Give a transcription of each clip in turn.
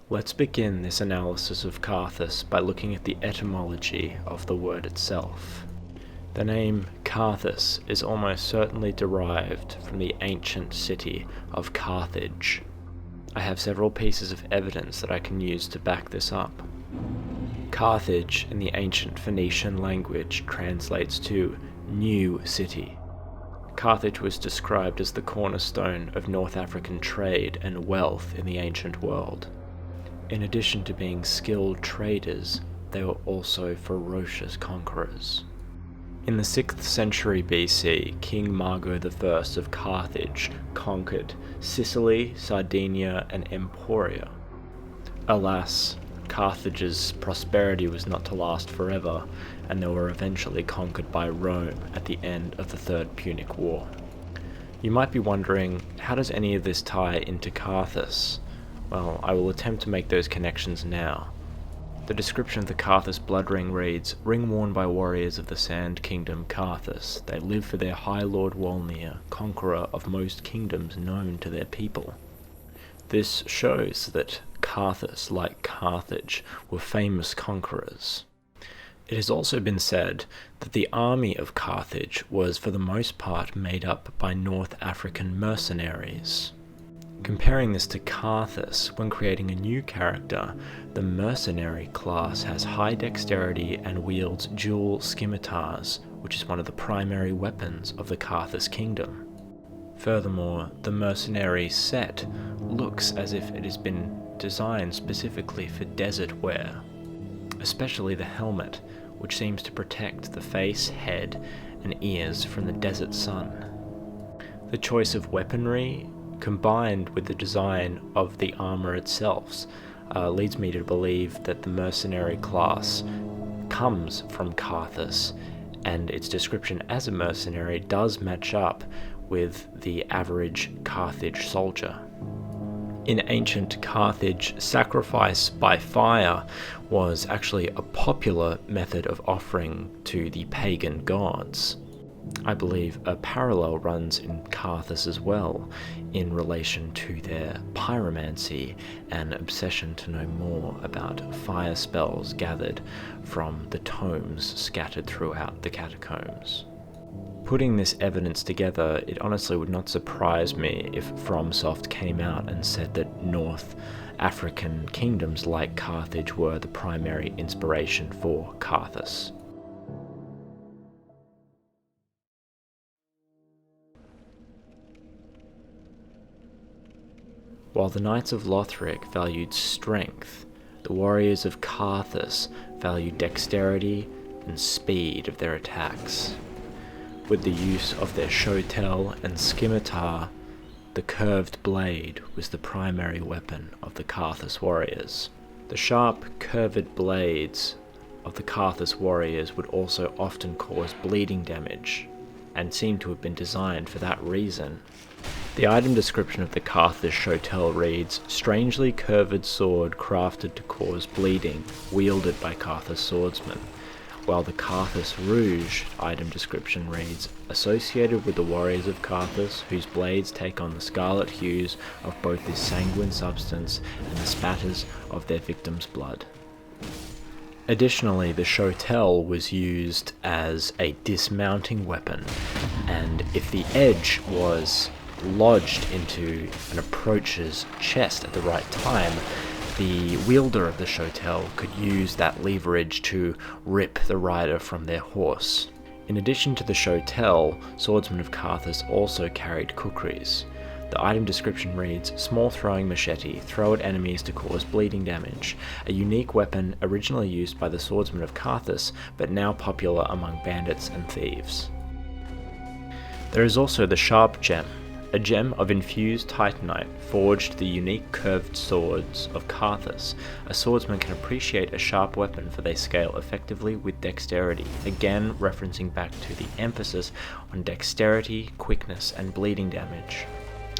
Let's begin this analysis of Carthus by looking at the etymology of the word itself. The name Carthus is almost certainly derived from the ancient city of Carthage. I have several pieces of evidence that I can use to back this up. Carthage in the ancient Phoenician language translates to new city. Carthage was described as the cornerstone of North African trade and wealth in the ancient world. In addition to being skilled traders, they were also ferocious conquerors. In the 6th century BC, King Mago I of Carthage conquered Sicily, Sardinia, and Emporia. Alas, Carthage's prosperity was not to last forever, and they were eventually conquered by Rome at the end of the Third Punic War. You might be wondering, how does any of this tie into Carthus? Well, I will attempt to make those connections now. The description of the Carthus blood ring reads, "Ring worn by warriors of the Sand Kingdom Carthus. They live for their High Lord Wolnir, conqueror of most kingdoms known to their people." This shows that Carthus, like Carthage, were famous conquerors. It has also been said that the army of Carthage was for the most part made up by North African mercenaries. Comparing this to Carthus, when creating a new character, the mercenary class has high dexterity and wields dual scimitars, which is one of the primary weapons of the Carthus kingdom. Furthermore, the mercenary set looks as if it has been designed specifically for desert wear, especially the helmet, which seems to protect the face, head, and ears from the desert sun. The choice of weaponry, combined with the design of the armor itself, leads me to believe that the mercenary class comes from Carthus, and its description as a mercenary does match up with the average Carthage soldier. In ancient Carthage, sacrifice by fire was actually a popular method of offering to the pagan gods. I believe a parallel runs in Carthus as well, in relation to their pyromancy and obsession to know more about fire spells gathered from the tomes scattered throughout the catacombs. Putting this evidence together, it honestly would not surprise me if FromSoft came out and said that North African kingdoms like Carthage were the primary inspiration for Carthus. While the Knights of Lothric valued strength, the warriors of Carthus valued dexterity and speed of their attacks. With the use of their shotel and scimitar, the curved blade was the primary weapon of the Carthus warriors. The sharp, curved blades of the Carthus warriors would also often cause bleeding damage, and seem to have been designed for that reason. The item description of the Carthus shotel reads, "Strangely curved sword crafted to cause bleeding, wielded by Carthus swordsmen," while the Carthus rouge item description reads, "Associated with the warriors of Carthus, whose blades take on the scarlet hues of both the sanguine substance and the spatters of their victims' blood." Additionally, the shotel was used as a dismounting weapon, and if the edge was lodged into an approach's chest at the right time, the wielder of the shotel could use that leverage to rip the rider from their horse. In addition to the shotel, swordsmen of Carthus also carried kukris. The item description reads, "Small throwing machete, throw at enemies to cause bleeding damage. A unique weapon originally used by the swordsmen of Carthus, but now popular among bandits and thieves." There is also the sharp gem, a gem of infused titanite forged the unique curved swords of Carthus. A swordsman can appreciate a sharp weapon for they scale effectively with dexterity, again referencing back to the emphasis on dexterity, quickness, and bleeding damage.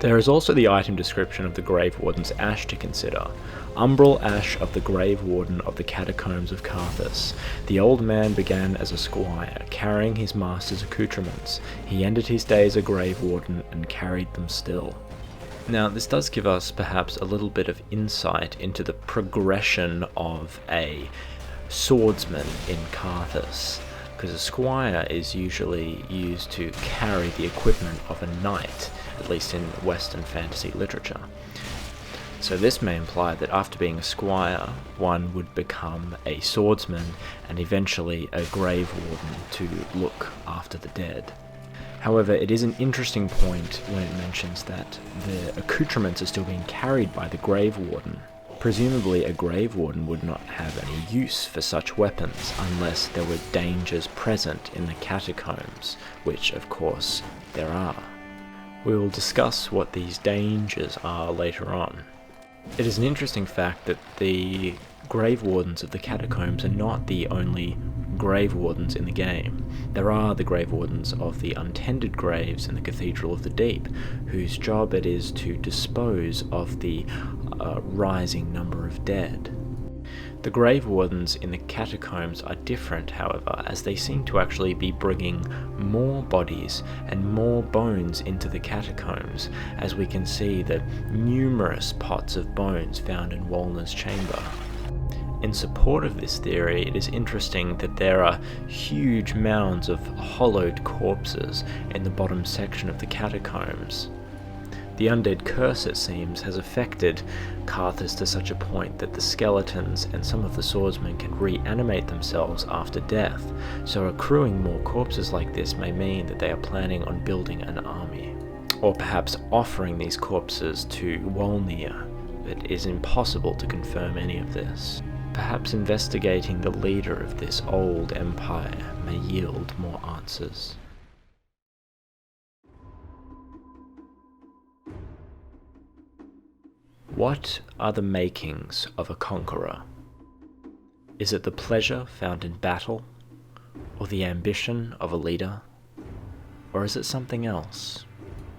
There is also the item description of the Grave Warden's ash to consider. Umbral ash of the Grave Warden of the Catacombs of Carthus. The old man began as a squire, carrying his master's accoutrements. He ended his days a Grave Warden and carried them still. Now, this does give us perhaps a little bit of insight into the progression of a swordsman in Carthus, because a squire is usually used to carry the equipment of a knight, at least in Western fantasy literature. So this may imply that after being a squire, one would become a swordsman and eventually a grave warden to look after the dead. However, it is an interesting point when it mentions that the accoutrements are still being carried by the grave warden. Presumably a grave warden would not have any use for such weapons unless there were dangers present in the catacombs, which of course there are. We will discuss what these dangers are later on. It is an interesting fact that the grave wardens of the catacombs are not the only grave wardens in the game. There are the grave wardens of the untended graves in the Cathedral of the Deep, whose job it is to dispose of the rising number of dead. The grave wardens in the catacombs are different, however, as they seem to actually be bringing more bodies and more bones into the catacombs, as we can see the numerous pots of bones found in Wolnir's chamber. In support of this theory, it is interesting that there are huge mounds of hollowed corpses in the bottom section of the catacombs. The undead curse, it seems, has affected Carthus to such a point that the skeletons and some of the swordsmen can reanimate themselves after death, so accruing more corpses like this may mean that they are planning on building an army. Or perhaps offering these corpses to Wolnir. It is impossible to confirm any of this. Perhaps investigating the leader of this old empire may yield more answers. What are the makings of a conqueror? Is it the pleasure found in battle, or the ambition of a leader, or is it something else?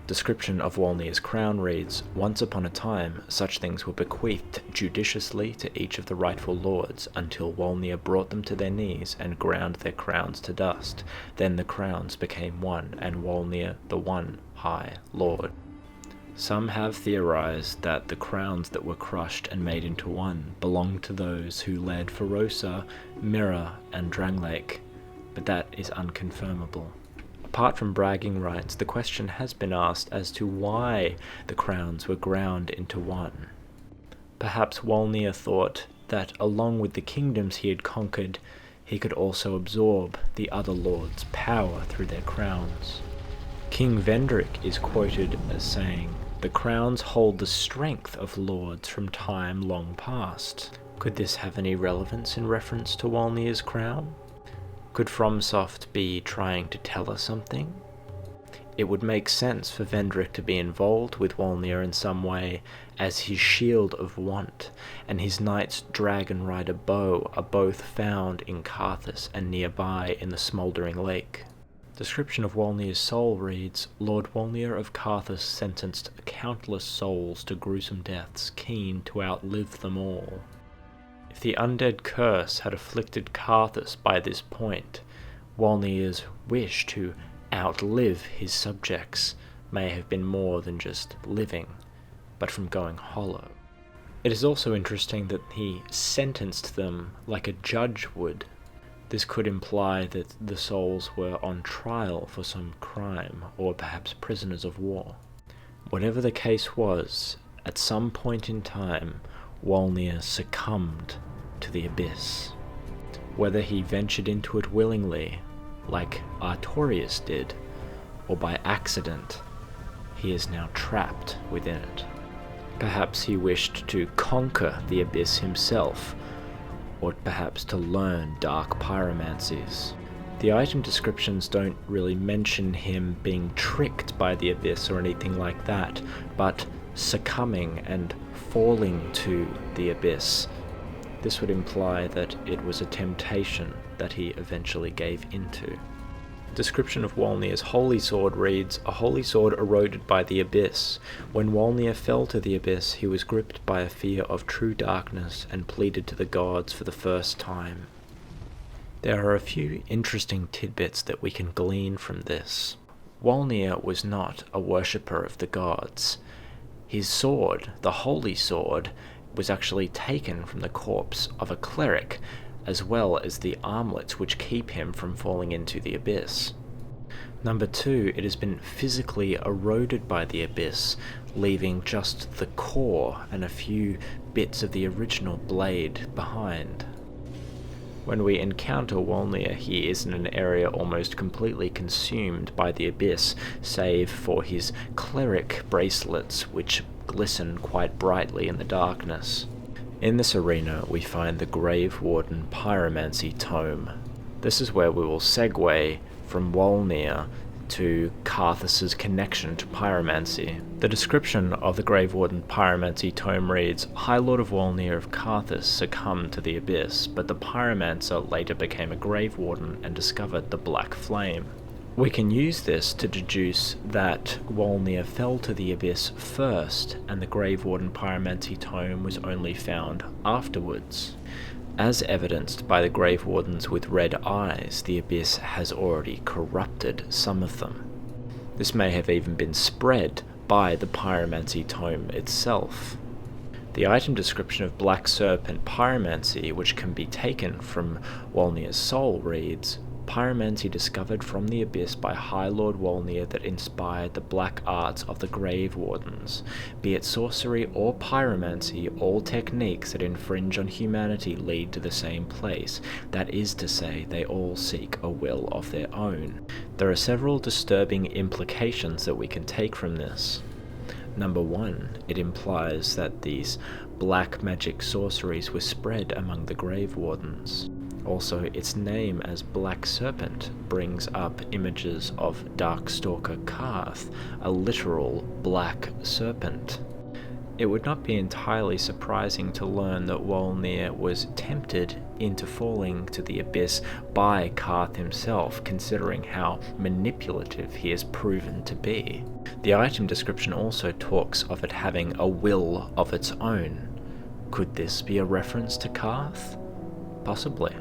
Description of Wolnir's crown reads, "Once upon a time, such things were bequeathed judiciously to each of the rightful lords, until Wolnir brought them to their knees and ground their crowns to dust. Then the crowns became one, and Wolnir the one high lord." Some have theorized that the crowns that were crushed and made into one belonged to those who led Ferosa, Mira, and Dranglake, but that is unconfirmable. Apart from bragging rights, the question has been asked as to why the crowns were ground into one. Perhaps Wolnir thought that along with the kingdoms he had conquered, he could also absorb the other lords' power through their crowns. King Vendrick is quoted as saying, "The crowns hold the strength of lords from time long past." Could this have any relevance in reference to Wolnir's crown? Could FromSoft be trying to tell us something? It would make sense for Vendrick to be involved with Wolnir in some way, as his Shield of Want and his Knight's Dragon Rider bow are both found in Carthus and nearby in the Smoldering Lake. Description of Wolnir's soul reads, "Lord Wolnir of Carthus sentenced countless souls to gruesome deaths, keen to outlive them all." If the undead curse had afflicted Carthus by this point, Wolnir's wish to outlive his subjects may have been more than just living, but from going hollow. It is also interesting that he sentenced them like a judge would. This could imply that the souls were on trial for some crime, or perhaps prisoners of war. Whatever the case was, at some point in time, Wolnir succumbed to the abyss. Whether he ventured into it willingly, like Artorius did, or by accident, he is now trapped within it. Perhaps he wished to conquer the abyss himself, or perhaps to learn dark pyromancies. The item descriptions don't really mention him being tricked by the abyss or anything like that, but succumbing and falling to the abyss. This would imply that it was a temptation that he eventually gave into. Description of Wolnir's holy sword reads, "A holy sword eroded by the abyss. When Wolnir fell to the abyss, he was gripped by a fear of true darkness and pleaded to the gods for the first time." There are a few interesting tidbits that we can glean from this. Wolnir was not a worshipper of the gods. His sword, the holy sword, was actually taken from the corpse of a cleric, as well as the armlets which keep him from falling into the abyss. Number 2, it has been physically eroded by the abyss, leaving just the core and a few bits of the original blade behind. When we encounter Wolnir, he is in an area almost completely consumed by the abyss, save for his cleric bracelets which glisten quite brightly in the darkness. In this arena we find the Grave Warden Pyromancy Tome. This is where we will segue from Wolnir to Carthus's connection to pyromancy. The description of the Grave Warden Pyromancy Tome reads, High Lord of Wolnir of Carthus succumbed to the abyss, but the pyromancer later became a Grave Warden and discovered the Black Flame. We can use this to deduce that Wolnir fell to the abyss first, and the Grave Warden Pyromancy Tome was only found afterwards. As evidenced by the Grave Wardens with red eyes, the abyss has already corrupted some of them. This may have even been spread by the Pyromancy Tome itself. The item description of Black Serpent Pyromancy, which can be taken from Wolnir's soul, reads, Pyromancy discovered from the abyss by High Lord Wolnir that inspired the black arts of the Grave Wardens. Be it sorcery or pyromancy, all techniques that infringe on humanity lead to the same place. That is to say, they all seek a will of their own. There are several disturbing implications that we can take from this. Number 1, it implies that these black magic sorceries were spread among the Grave Wardens. Also, its name as Black Serpent brings up images of Darkstalker Carth, a literal black serpent. It would not be entirely surprising to learn that Wolnir was tempted into falling to the abyss by Carth himself, considering how manipulative he has proven to be. The item description also talks of it having a will of its own. Could this be a reference to Carth? Possibly.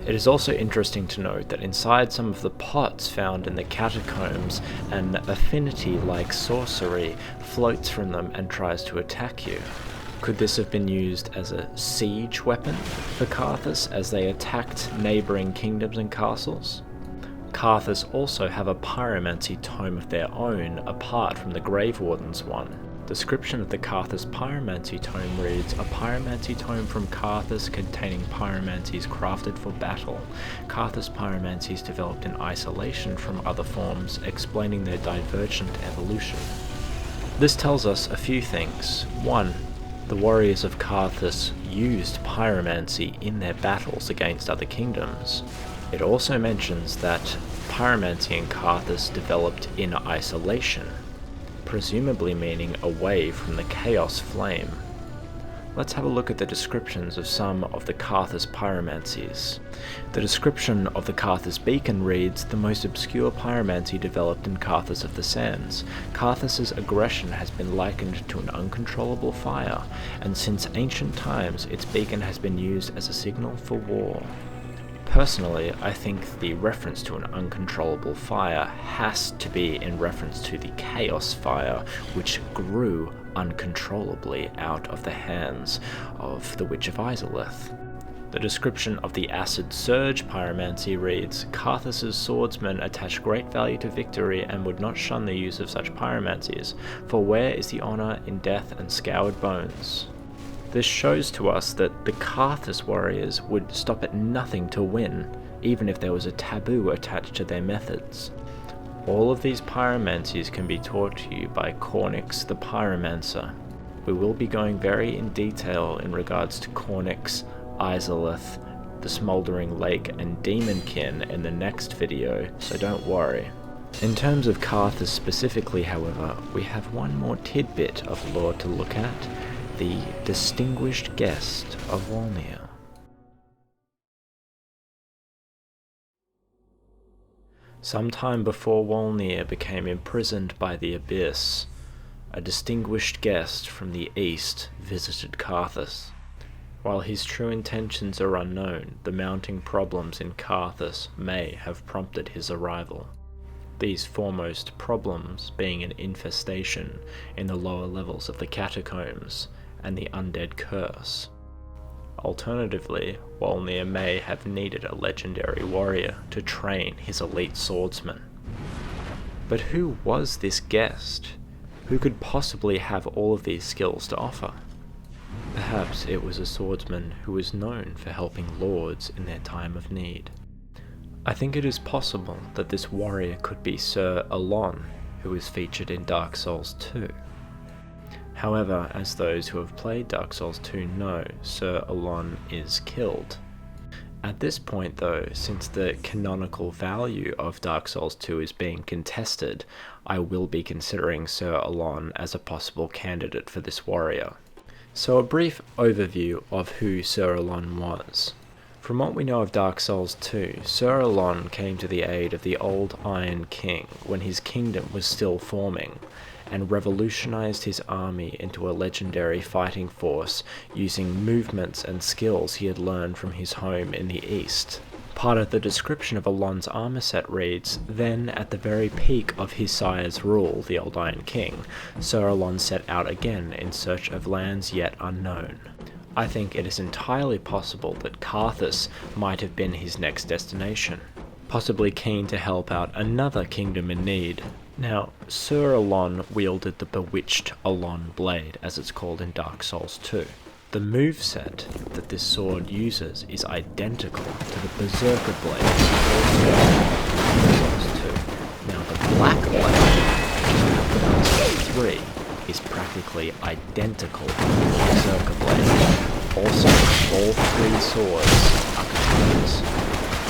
It is also interesting to note that inside some of the pots found in the catacombs, an affinity-like sorcery floats from them and tries to attack you. Could this have been used as a siege weapon for Carthus as they attacked neighbouring kingdoms and castles? Carthus also have a pyromancy tome of their own apart from the Grave Warden's one. Description of the Carthus Pyromancy Tome reads, a pyromancy tome from Carthus containing pyromancies crafted for battle. Carthus pyromancies developed in isolation from other forms, explaining their divergent evolution. This tells us a few things. 1. The warriors of Carthus used pyromancy in their battles against other kingdoms. It also mentions that pyromancy in Carthus developed in isolation, presumably meaning away from the chaos flame. Let's have a look at the descriptions of some of the Carthus pyromancies. The description of the Carthus beacon reads, the most obscure pyromancy developed in Carthus of the Sands. Carthus's aggression has been likened to an uncontrollable fire, and since ancient times its beacon has been used as a signal for war. Personally, I think the reference to an uncontrollable fire has to be in reference to the chaos fire, which grew uncontrollably out of the hands of the Witch of Izalith. The description of the Acid Surge pyromancy reads, Carthus's swordsmen attach great value to victory and would not shun the use of such pyromancies, for where is the honour in death and scoured bones? This shows to us that the Carthus warriors would stop at nothing to win, even if there was a taboo attached to their methods. All of these pyromancies can be taught to you by Cornyx the Pyromancer. We will be going very in detail in regards to Cornyx, Izalith, the Smoldering Lake and Demonkin in the next video, so don't worry. In terms of Carthus specifically, however, we have one more tidbit of lore to look at. The distinguished guest of Wolnir. Sometime before Wolnir became imprisoned by the Abyss, a distinguished guest from the east visited Carthus. While his true intentions are unknown, the mounting problems in Carthus may have prompted his arrival. these foremost problems being an infestation in the lower levels of the catacombs and the undead curse. Alternatively, Wolnir may have needed a legendary warrior to train his elite swordsman. But who was this guest? Who could possibly have all of these skills to offer? Perhaps it was a swordsman who was known for helping lords in their time of need. I think it is possible that this warrior could be Sir Alon, who is featured in Dark Souls 2. However, as those who have played Dark Souls 2 know, Sir Alon is killed. At this point though, since the canonical value of Dark Souls 2 is being contested, I will be considering Sir Alon as a possible candidate for this warrior. So a brief overview of who Sir Alon was. From what we know of Dark Souls 2, Sir Alon came to the aid of the old Iron King when his kingdom was still forming, and revolutionized his army into a legendary fighting force using movements and skills he had learned from his home in the east. Part of the description of Alon's armor set reads, "Then, at the very peak of his sire's rule, the old Iron King, Sir Alon set out again in search of lands yet unknown." I think it is entirely possible that Carthus might have been his next destination, possibly keen to help out another kingdom in need. Now, Sir Alon wielded the bewitched Alon blade, as it's called in Dark Souls 2. The moveset that this sword uses is identical to the Berserker blade, also in Dark Souls 2. Now, the black blade, which is in Dark Souls 3, is practically identical to the Berserker blade. Also, all three swords are katanas.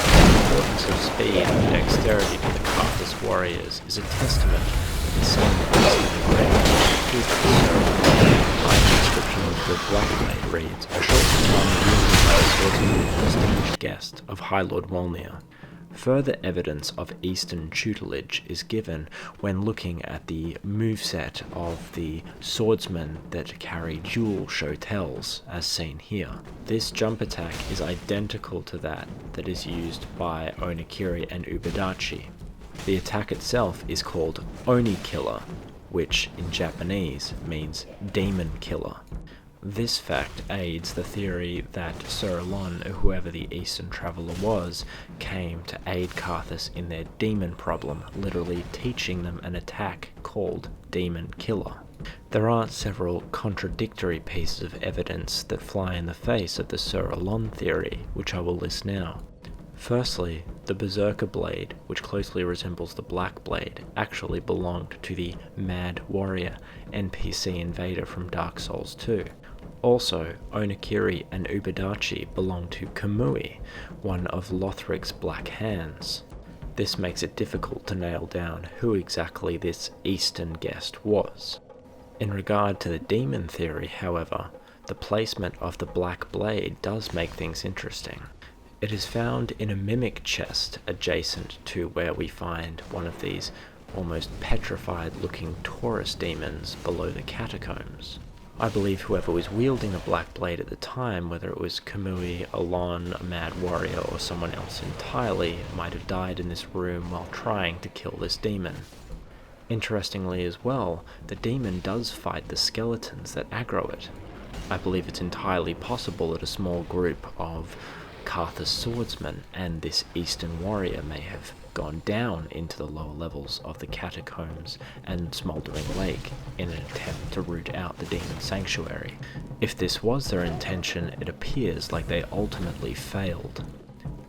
The importance of speed and dexterity to the Carthus warriors is a testament to the same description of the Black Blade reads, "A short time wielded by a swordsman and prestiged guest of High Lord Wolnir." Further evidence of Eastern tutelage is given when looking at the moveset of the swordsmen that carry dual shotels, as seen here. This jump attack is identical to that is used by Onikiri and Ubadachi. The attack itself is called Oni Killer, which in Japanese means demon killer. This fact aids the theory that Sir Alon, or whoever the Eastern traveller was, came to aid Carthus in their demon problem, literally teaching them an attack called Demon Killer. There are several contradictory pieces of evidence that fly in the face of the Sir Alon theory, which I will list now. Firstly, the Berserker blade, which closely resembles the Black Blade, actually belonged to the Mad Warrior NPC invader from Dark Souls 2. Also, Onikiri and Ubadachi belong to Kamui, one of Lothric's Black Hands. This makes it difficult to nail down who exactly this Eastern guest was. In regard to the demon theory, however, the placement of the Black Blade does make things interesting. It is found in a mimic chest adjacent to where we find one of these almost petrified looking Taurus demons below the catacombs. I believe whoever was wielding the Black Blade at the time, whether it was Kamui, Alon, a Mad Warrior, or someone else entirely, might have died in this room while trying to kill this demon. Interestingly as well, the demon does fight the skeletons that aggro it. I believe it's entirely possible that a small group of Carthus swordsmen and this Eastern warrior may have gone down into the lower levels of the catacombs and Smoldering Lake in an attempt to root out the demon sanctuary. If this was their intention, it appears like they ultimately failed.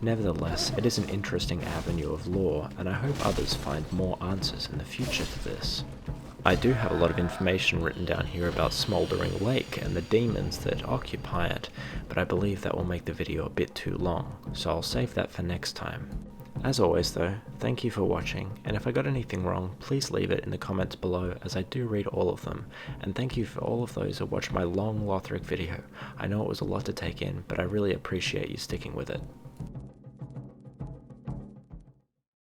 Nevertheless, it is an interesting avenue of lore, and I hope others find more answers in the future to this. I do have a lot of information written down here about Smoldering Lake and the demons that occupy it, but I believe that will make the video a bit too long, so I'll save that for next time. As always though, thank you for watching, and if I got anything wrong, please leave it in the comments below as I do read all of them, and thank you for all of those who watched my long Lothric video. I know it was a lot to take in, but I really appreciate you sticking with it.